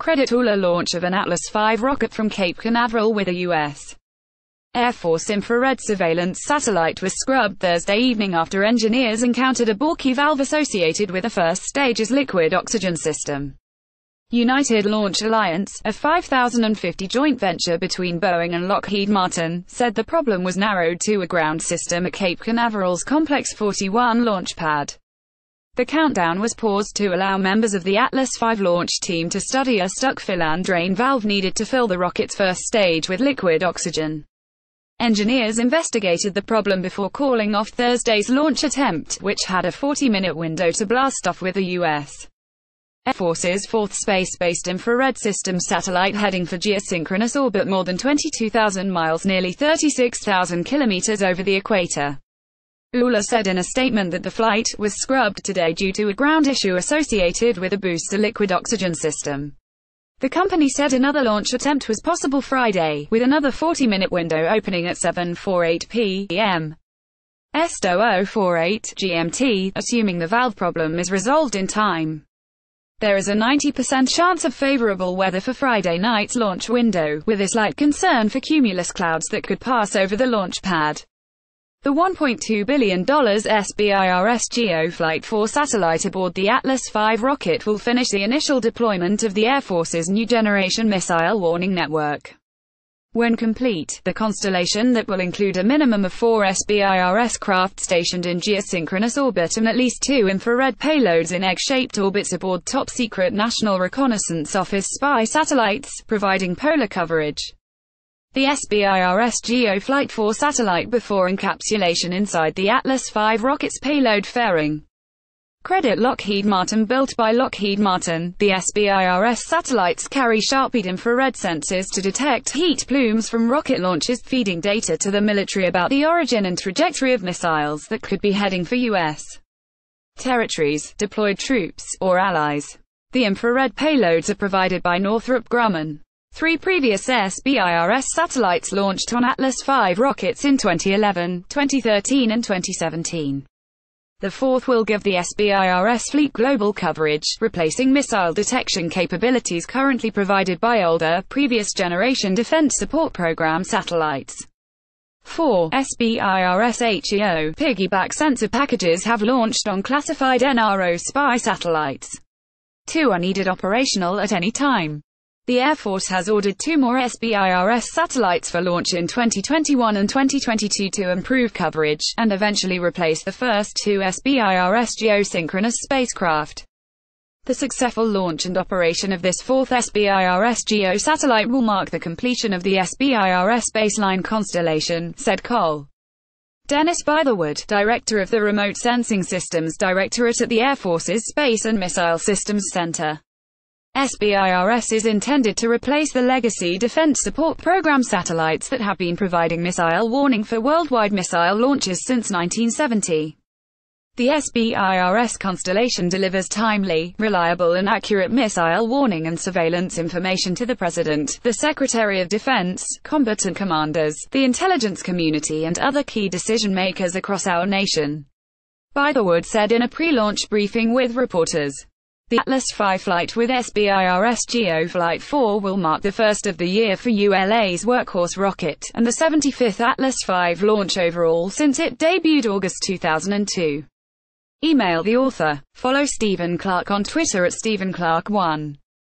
Credit ULA launch of an Atlas V rocket from Cape Canaveral with a U.S. Air Force infrared surveillance satellite was scrubbed Thursday evening after engineers encountered a balky valve associated with the first stage's liquid oxygen system. United Launch Alliance, a 5,050 joint venture between Boeing and Lockheed Martin, said the problem was narrowed to a ground system at Cape Canaveral's Complex 41 launch pad. The countdown was paused to allow members of the Atlas V launch team to study a stuck fill and drain valve needed to fill the rocket's first stage with liquid oxygen. Engineers investigated the problem before calling off Thursday's launch attempt, which had a 40-minute window to blast off with a U.S. Air Force's fourth space-based infrared system satellite heading for geosynchronous orbit more than 22,000 miles, nearly 36,000 kilometers over the equator. ULA said in a statement that the flight was scrubbed today due to a ground issue associated with a booster liquid oxygen system. The company said another launch attempt was possible Friday, with another 40-minute window opening at 7:48 p.m. EST 0048 GMT, assuming the valve problem is resolved in time. There is a 90% chance of favorable weather for Friday night's launch window, with a slight concern for cumulus clouds that could pass over the launch pad. The $1.2 billion SBIRS GEO Flight 4 satellite aboard the Atlas V rocket will finish the initial deployment of the Air Force's new generation missile warning network. When complete, the constellation that will include a minimum of 4 SBIRS craft stationed in geosynchronous orbit and at least 2 infrared payloads in egg-shaped orbits aboard top-secret National Reconnaissance Office spy satellites, providing polar coverage. The SBIRS GEO Flight 4 satellite before encapsulation inside the Atlas V rocket's payload fairing. Credit Lockheed Martin. Built by Lockheed Martin, the SBIRS satellites carry sharp infrared sensors to detect heat plumes from rocket launches, feeding data to the military about the origin and trajectory of missiles that could be heading for U.S. territories, deployed troops, or allies. The infrared payloads are provided by Northrop Grumman. 3 previous SBIRS satellites launched on Atlas V rockets in 2011, 2013 and 2017. The fourth will give the SBIRS fleet global coverage, replacing missile detection capabilities currently provided by older, previous-generation Defense Support Program satellites. 4 SBIRS HEO piggyback sensor packages have launched on classified NRO spy satellites. 2 are needed operational at any time. The Air Force has ordered 2 more SBIRS satellites for launch in 2021 and 2022 to improve coverage, and eventually replace the first 2 SBIRS geosynchronous spacecraft. The successful launch and operation of this 4th SBIRS GEO satellite will mark the completion of the SBIRS baseline constellation, said Col. Dennis Bythewood, director of the Remote Sensing Systems Directorate at the Air Force's Space and Missile Systems Center. SBIRS is intended to replace the legacy Defense Support Program satellites that have been providing missile warning for worldwide missile launches since 1970. The SBIRS constellation delivers timely, reliable and accurate missile warning and surveillance information to the President, the Secretary of Defense, combatant commanders, the intelligence community and other key decision-makers across our nation. Bythewood said in a pre-launch briefing with reporters. The Atlas V flight with SBIRS GEO Flight 4 will mark the first of the year for ULA's Workhorse rocket, and the 75th Atlas V launch overall since it debuted August 2002. Email the author. Follow Stephen Clark on Twitter at StephenClark1.